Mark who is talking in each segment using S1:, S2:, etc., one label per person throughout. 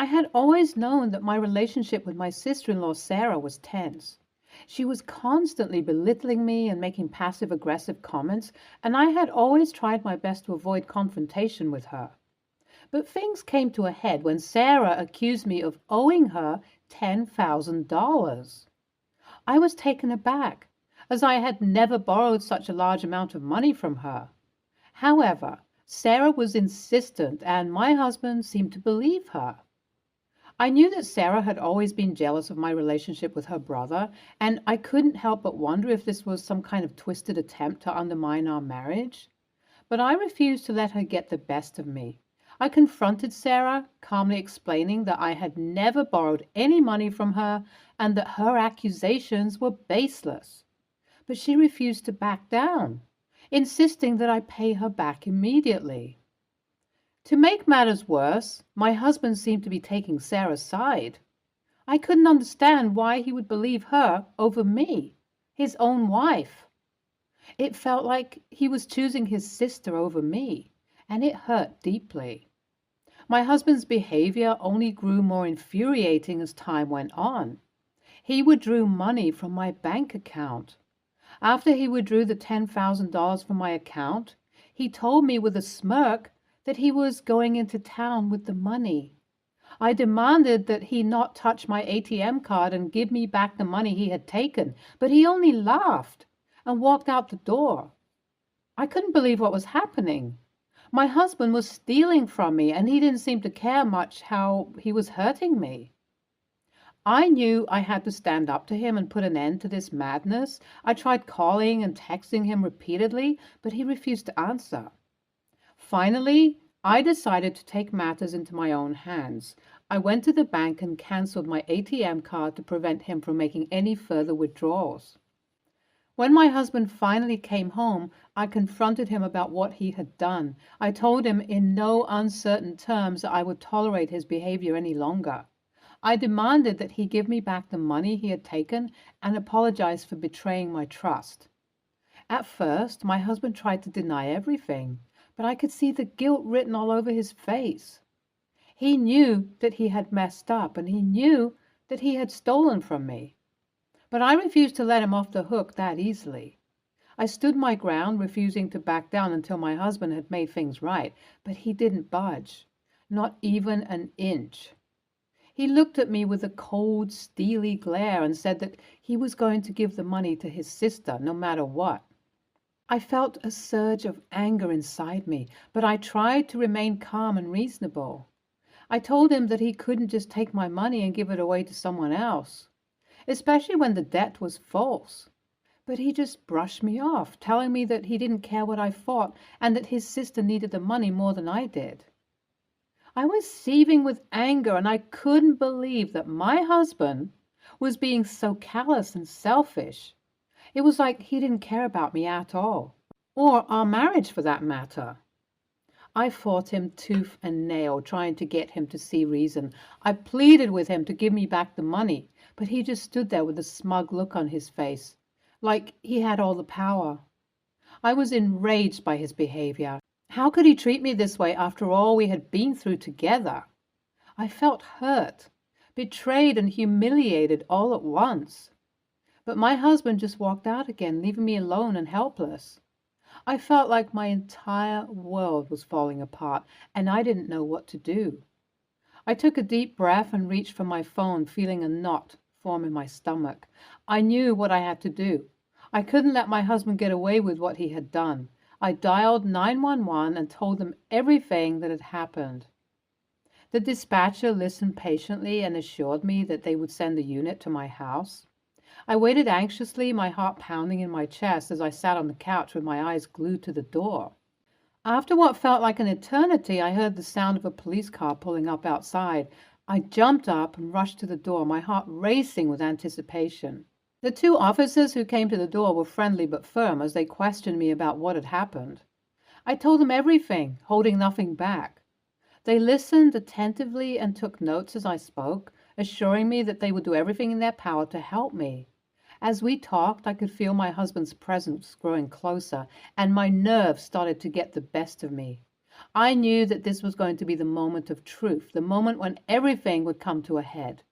S1: I had always known that my relationship with my sister-in-law Sarah was tense. She was constantly belittling me and making passive-aggressive comments, and I had always tried my best to avoid confrontation with her. But things came to a head when Sarah accused me of owing her $10,000. I was taken aback, as I had never borrowed such a large amount of money from her. However, Sarah was insistent, and my husband seemed to believe her. I knew that Sarah had always been jealous of my relationship with her brother, and I couldn't help but wonder if this was some kind of twisted attempt to undermine our marriage. But I refused to let her get the best of me. I confronted Sarah, calmly explaining that I had never borrowed any money from her and that her accusations were baseless. But she refused to back down, insisting that I pay her back immediately. To make matters worse, my husband seemed to be taking Sarah's side. I couldn't understand why he would believe her over me, his own wife. It felt like he was choosing his sister over me, and it hurt deeply. My husband's behavior only grew more infuriating as time went on. He withdrew money from my bank account. After he withdrew the $10,000 from my account, he told me with a smirk that he was going into town with the money. I demanded that he not touch my ATM card and give me back the money he had taken, but he only laughed and walked out the door. I couldn't believe what was happening. My husband was stealing from me, and he didn't seem to care much how he was hurting me. I knew I had to stand up to him and put an end to this madness. I tried calling and texting him repeatedly, but he refused to answer. Finally, I decided to take matters into my own hands. I went to the bank and canceled my ATM card to prevent him from making any further withdrawals. When my husband finally came home, I confronted him about what he had done. I told him in no uncertain terms that I would tolerate his behavior any longer. I demanded that he give me back the money he had taken and apologize for betraying my trust. At first, my husband tried to deny everything, but I could see the guilt written all over his face. He knew that he had messed up, and he knew that he had stolen from me. But I refused to let him off the hook that easily. I stood my ground, refusing to back down until my husband had made things right, but he didn't budge, not even an inch. He looked at me with a cold, steely glare and said that he was going to give the money to his sister no matter what. I felt a surge of anger inside me, but I tried to remain calm and reasonable. I told him that he couldn't just take my money and give it away to someone else, especially when the debt was false. But he just brushed me off, telling me that he didn't care what I thought and that his sister needed the money more than I did. I was seething with anger, and I couldn't believe that my husband was being so callous and selfish. It was like he didn't care about me at all, or our marriage for that matter. I fought him tooth and nail, trying to get him to see reason. I pleaded with him to give me back the money, but he just stood there with a smug look on his face, like he had all the power. I was enraged by his behavior. How could he treat me this way after all we had been through together? I felt hurt, betrayed, and humiliated all at once. But my husband just walked out again, leaving me alone and helpless. I felt like my entire world was falling apart, and I didn't know what to do. I took a deep breath and reached for my phone, feeling a knot form in my stomach. I knew what I had to do. I couldn't let my husband get away with what he had done. I dialed 911 and told them everything that had happened. The dispatcher listened patiently and assured me that they would send a unit to my house. I waited anxiously, my heart pounding in my chest as I sat on the couch with my eyes glued to the door. After what felt like an eternity, I heard the sound of a police car pulling up outside. I jumped up and rushed to the door, my heart racing with anticipation. The two officers who came to the door were friendly but firm as they questioned me about what had happened. I told them everything, holding nothing back. They listened attentively and took notes as I spoke, assuring me that they would do everything in their power to help me. As we talked, I could feel my husband's presence growing closer, and my nerves started to get the best of me. I knew that this was going to be the moment of truth, the moment when everything would come to a head.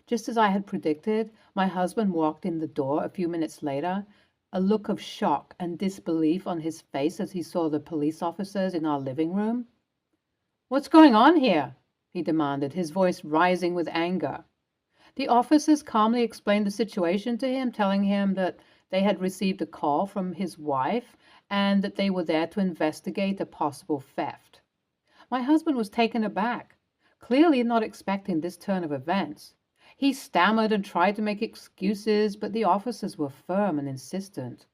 S1: Just as I had predicted, my husband walked in the door a few minutes later, a look of shock and disbelief on his face as he saw the police officers in our living room. "What's going on here?" he demanded, his voice rising with anger. The officers calmly explained the situation to him, telling him that they had received a call from his wife and that they were there to investigate a possible theft. My husband was taken aback, clearly not expecting this turn of events. He stammered and tried to make excuses, but the officers were firm and insistent.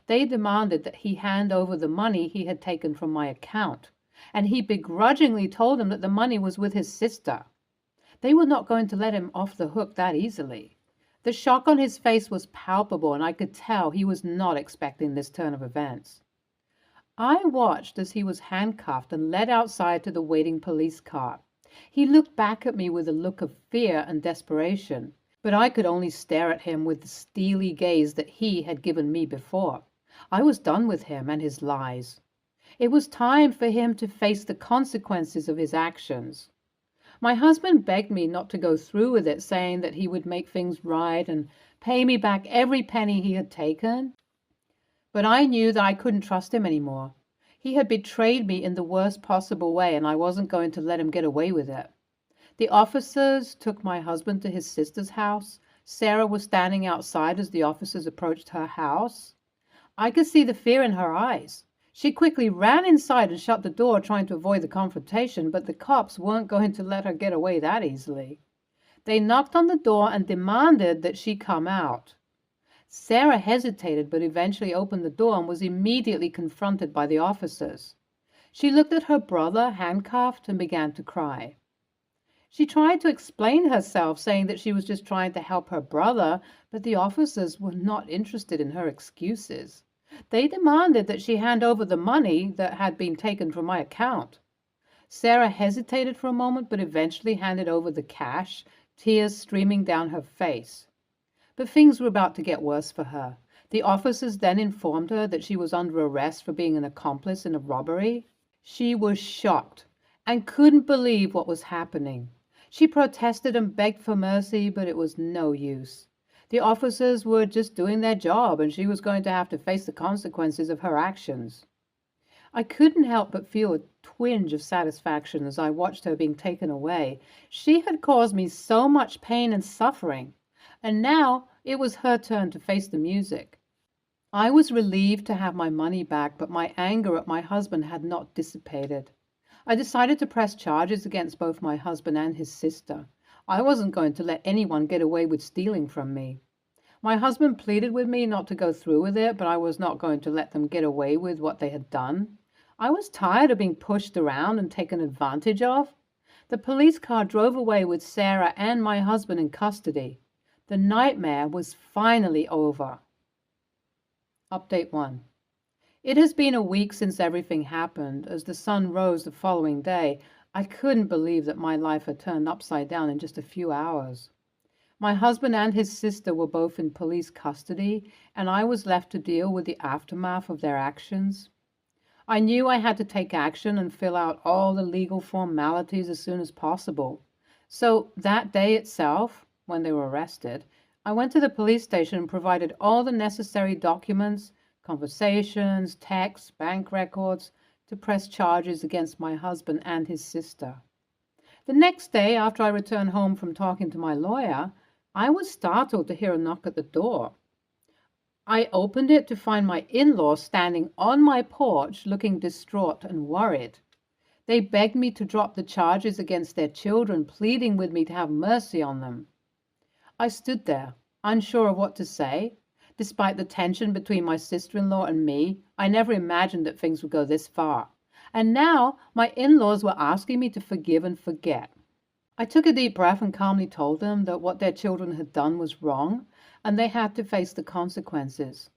S1: They demanded that he hand over the money he had taken from my account, and he begrudgingly told them that the money was with his sister. They were not going to let him off the hook that easily. The shock on his face was palpable, and I could tell he was not expecting this turn of events. I watched as he was handcuffed and led outside to the waiting police car. He looked back at me with a look of fear and desperation, but I could only stare at him with the steely gaze that he had given me before. I was done with him and his lies. It was time for him to face the consequences of his actions. My husband begged me not to go through with it, saying that he would make things right and pay me back every penny he had taken. But I knew that I couldn't trust him anymore. He had betrayed me in the worst possible way, and I wasn't going to let him get away with it. The officers took my husband to his sister's house. Sarah was standing outside as the officers approached her house. I could see the fear in her eyes. She quickly ran inside and shut the door, trying to avoid the confrontation, but the cops weren't going to let her get away that easily. They knocked on the door and demanded that she come out. Sarah hesitated, but eventually opened the door and was immediately confronted by the officers. She looked at her brother, handcuffed, and began to cry. She tried to explain herself, saying that she was just trying to help her brother, but the officers were not interested in her excuses. They demanded that she hand over the money that had been taken from my account. Sarah hesitated for a moment, but eventually handed over the cash, tears streaming down her face. But things were about to get worse for her. The officers then informed her that she was under arrest for being an accomplice in a robbery. She was shocked and couldn't believe what was happening. She protested and begged for mercy, but it was no use. The officers were just doing their job, and she was going to have to face the consequences of her actions. I couldn't help but feel a twinge of satisfaction as I watched her being taken away. She had caused me so much pain and suffering, and now it was her turn to face the music. I was relieved to have my money back, but my anger at my husband had not dissipated. I decided to press charges against both my husband and his sister. I wasn't going to let anyone get away with stealing from me. My husband pleaded with me not to go through with it, but I was not going to let them get away with what they had done. I was tired of being pushed around and taken advantage of. The police car drove away with Sarah and my husband in custody. The nightmare was finally over. Update 1. It has been a week since everything happened. As the sun rose the following day, I couldn't believe that my life had turned upside down in just a few hours. My husband and his sister were both in police custody, and I was left to deal with the aftermath of their actions. I knew I had to take action and fill out all the legal formalities as soon as possible. So that day itself, when they were arrested, I went to the police station and provided all the necessary documents, conversations, texts, bank records, to press charges against my husband and his sister. The next day, after I returned home from talking to my lawyer, I was startled to hear a knock at the door. I opened it to find my in-laws standing on my porch looking distraught and worried. They begged me to drop the charges against their children, pleading with me to have mercy on them. I stood there, unsure of what to say. Despite the tension between my sister-in-law and me, I never imagined that things would go this far. And now my in-laws were asking me to forgive and forget. I took a deep breath and calmly told them that what their children had done was wrong, and they had to face the consequences.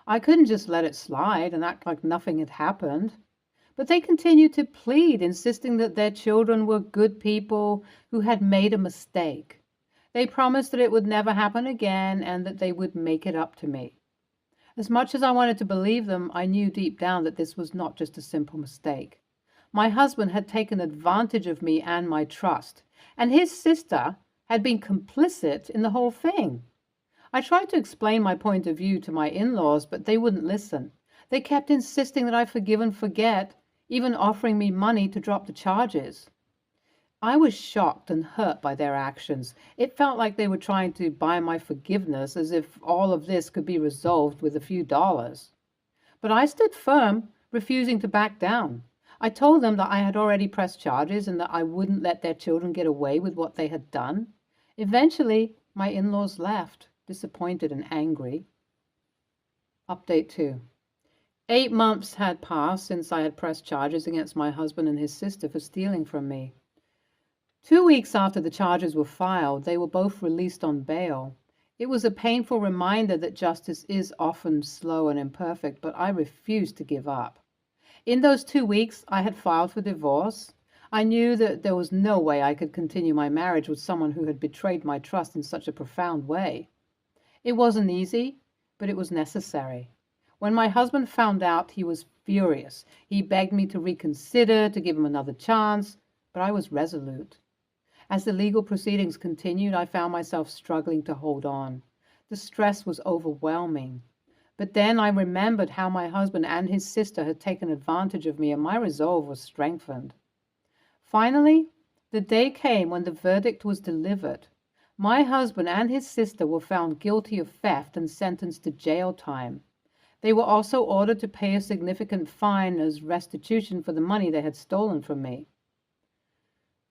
S1: I couldn't just let it slide and act like nothing had happened. But they continued to plead, insisting that their children were good people who had made a mistake. They promised that it would never happen again and that they would make it up to me. As much as I wanted to believe them, I knew deep down that this was not just a simple mistake. My husband had taken advantage of me and my trust, and his sister had been complicit in the whole thing. I tried to explain my point of view to my in-laws, but they wouldn't listen. They kept insisting that I forgive and forget, even offering me money to drop the charges. I was shocked and hurt by their actions. It felt like they were trying to buy my forgiveness, as if all of this could be resolved with a few dollars. But I stood firm, refusing to back down. I told them that I had already pressed charges and that I wouldn't let their children get away with what they had done. Eventually, my in-laws left, disappointed and angry. Update 2. 8 months had passed since I had pressed charges against my husband and his sister for stealing from me. 2 weeks after the charges were filed, they were both released on bail. It was a painful reminder that justice is often slow and imperfect, but I refused to give up. In those 2 weeks, I had filed for divorce. I knew that there was no way I could continue my marriage with someone who had betrayed my trust in such a profound way. It wasn't easy, but it was necessary. When my husband found out, he was furious. He begged me to reconsider, to give him another chance, but I was resolute. As the legal proceedings continued, I found myself struggling to hold on. The stress was overwhelming. But then I remembered how my husband and his sister had taken advantage of me, and my resolve was strengthened. Finally, the day came when the verdict was delivered. My husband and his sister were found guilty of theft and sentenced to jail time. They were also ordered to pay a significant fine as restitution for the money they had stolen from me.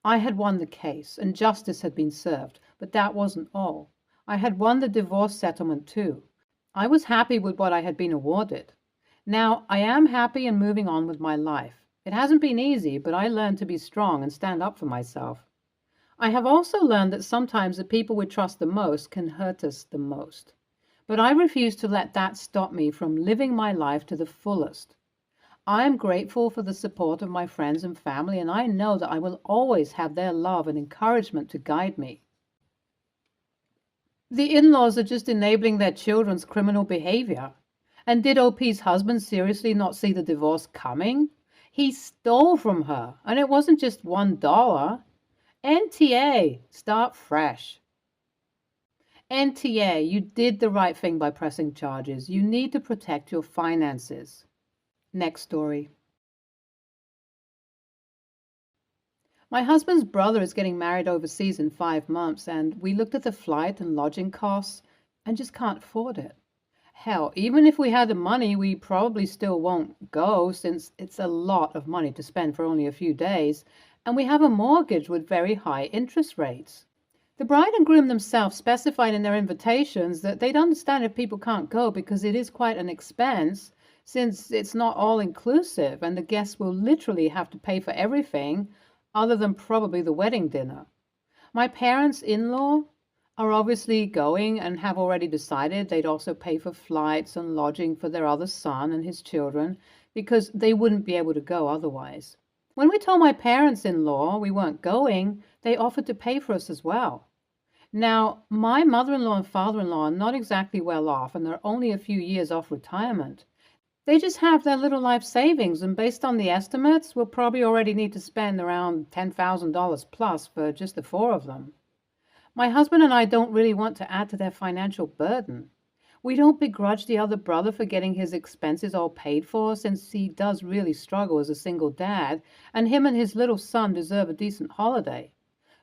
S1: I had won the case, and justice had been served, but that wasn't all. I had won the divorce settlement too. I was happy with what I had been awarded. Now, I am happy and moving on with my life. It hasn't been easy, but I learned to be strong and stand up for myself. I have also learned that sometimes the people we trust the most can hurt us the most. But I refuse to let that stop me from living my life to the fullest. I am grateful for the support of my friends and family, and I know that I will always have their love and encouragement to guide me. The in-laws are just enabling their children's criminal behavior. And did OP's husband seriously not see the divorce coming? He stole from her, and it wasn't just $1. NTA, start fresh. NTA, you did the right thing by pressing charges. You need to protect your finances. Next story. My husband's brother is getting married overseas in 5 months, and we looked at the flight and lodging costs and just can't afford it. Hell, even if we had the money, we probably still won't go, since it's a lot of money to spend for only a few days, and we have a mortgage with very high interest rates. The bride and groom themselves specified in their invitations that they'd understand if people can't go because it is quite an expense, since it's not all inclusive and the guests will literally have to pay for everything other than probably the wedding dinner. My parents-in-law are obviously going and have already decided they'd also pay for flights and lodging for their other son and his children because they wouldn't be able to go otherwise. When we told my parents-in-law we weren't going, they offered to pay for us as well. Now, my mother-in-law and father-in-law are not exactly well off, and they're only a few years off retirement. They just have their little life savings, and based on the estimates, we'll probably already need to spend around $10,000 plus for just the 4 of them. My husband and I don't really want to add to their financial burden. We don't begrudge the other brother for getting his expenses all paid for, since he does really struggle as a single dad, and him and his little son deserve a decent holiday.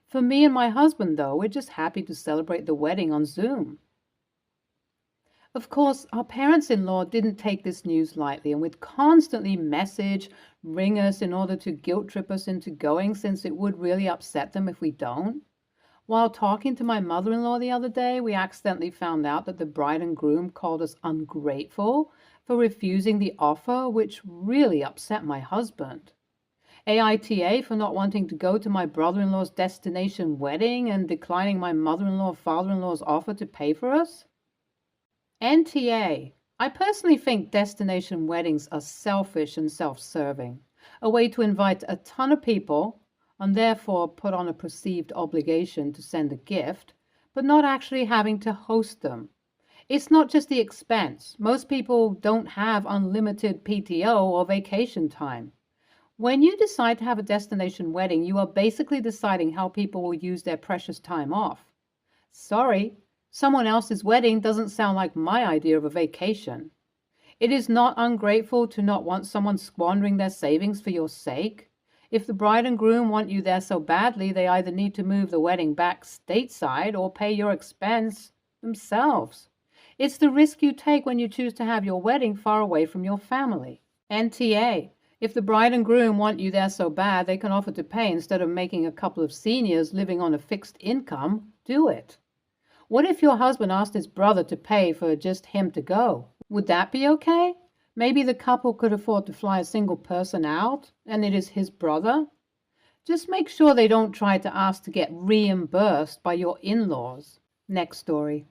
S1: For me and my husband, though, we're just happy to celebrate the wedding on Zoom. Of course, our parents-in-law didn't take this news lightly and would constantly ring us in order to guilt-trip us into going, since it would really upset them if we don't. While talking to my mother-in-law the other day, we accidentally found out that the bride and groom called us ungrateful for refusing the offer, which really upset my husband. AITA for not wanting to go to my brother-in-law's destination wedding and declining my mother-in-law father-in-law's offer to pay for us. NTA. I personally think destination weddings are selfish and self-serving, a way to invite a ton of people and therefore put on a perceived obligation to send a gift, but not actually having to host them. It's not just the expense. Most people don't have unlimited PTO or vacation time. When you decide to have a destination wedding, you are basically deciding how people will use their precious time off. Sorry, someone else's wedding doesn't sound like my idea of a vacation. It is not ungrateful to not want someone squandering their savings for your sake. If the bride and groom want you there so badly, they either need to move the wedding back stateside or pay your expense themselves. It's the risk you take when you choose to have your wedding far away from your family. NTA. If the bride and groom want you there so bad they can offer to pay instead of making a couple of seniors living on a fixed income, do it. What if your husband asked his brother to pay for just him to go? Would that be okay? Maybe the couple could afford to fly a single person out, and it is his brother. Just make sure they don't try to ask to get reimbursed by your in-laws. Next story.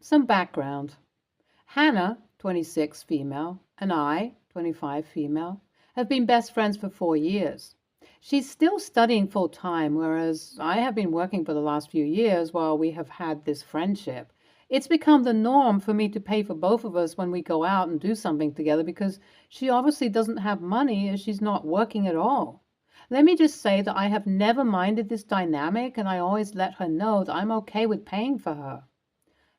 S1: Some background. Hannah, 26, female, and I, 25, female, have been best friends for 4 years. She's still studying full-time, whereas I have been working for the last few years while we have had this friendship. It's become the norm for me to pay for both of us when we go out and do something together because she obviously doesn't have money as she's not working at all. Let me just say that I have never minded this dynamic, and I always let her know that I'm okay with paying for her.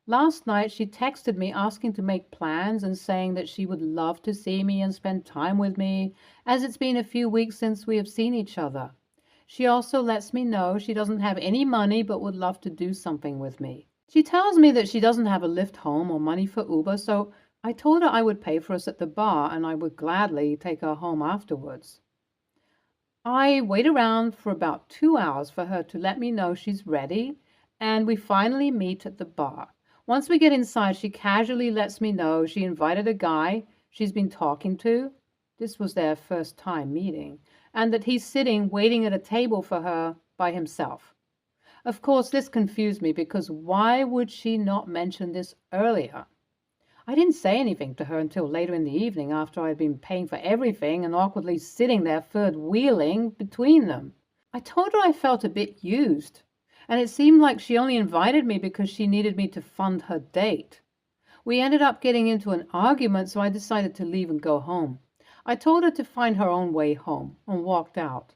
S1: Last night she texted me asking to make plans and saying that she would love to see me and spend time with me, as it's been a few weeks since we have seen each other. She also lets me know she doesn't have any money but would love to do something with me. She tells me that she doesn't have a lift home or money for Uber, so I told her I would pay for us at the bar and I would gladly take her home afterwards. I wait around for about 2 hours for her to let me know she's ready, and we finally meet at the bar. Once we get inside, she casually lets me know she invited a guy she's been talking to. This was their first time meeting, and that he's sitting waiting at a table for her by himself. Of course, this confused me because why would she not mention this earlier? I didn't say anything to her until later in the evening after I'd been paying for everything and awkwardly sitting there third-wheeling between them. I told her I felt a bit used, and it seemed like she only invited me because she needed me to fund her date. We ended up getting into an argument, so I decided to leave and go home. I told her to find her own way home and walked out.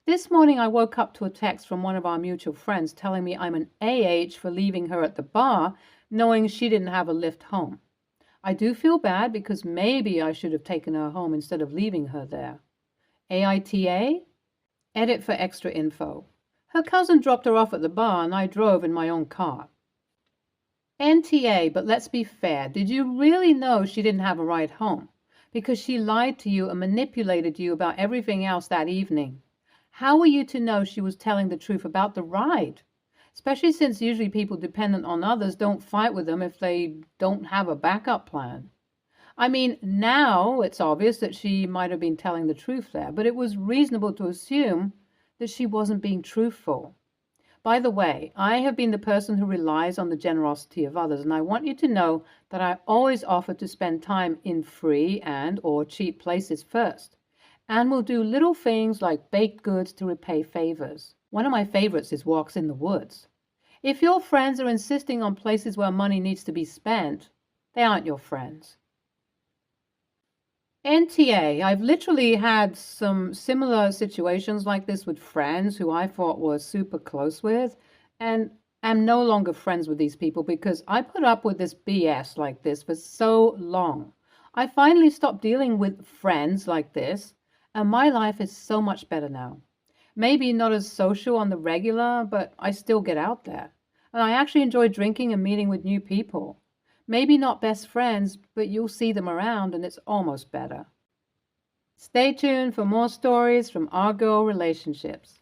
S1: This morning I woke up to a text from one of our mutual friends telling me I'm an AH for leaving her at the bar, knowing she didn't have a lift home. I do feel bad because maybe I should have taken her home instead of leaving her there. AITA? Edit for extra info. Her cousin dropped her off at the bar and I drove in my own car. NTA, but let's be fair. Did you really know she didn't have a ride home? Because she lied to you and manipulated you about everything else that evening. How were you to know she was telling the truth about the ride? Especially since usually people dependent on others don't fight with them if they don't have a backup plan. I mean, now it's obvious that she might have been telling the truth there, but it was reasonable to assume that she wasn't being truthful. By the way, I have been the person who relies on the generosity of others, and I want you to know that I always offer to spend time in free and/or cheap places first, and will do little things like baked goods to repay favors. One of my favorites is walks in the woods. If your friends are insisting on places where money needs to be spent, they aren't your friends. NTA, I've literally had some similar situations like this with friends who I thought were super close with, and am no longer friends with these people because I put up with this BS like this for so long. I finally stopped dealing with friends like this, and my life is so much better now. Maybe not as social on the regular, but I still get out there. And I actually enjoy drinking and meeting with new people. Maybe not best friends, but you'll see them around and it's almost better. Stay tuned for more stories from our girl relationships.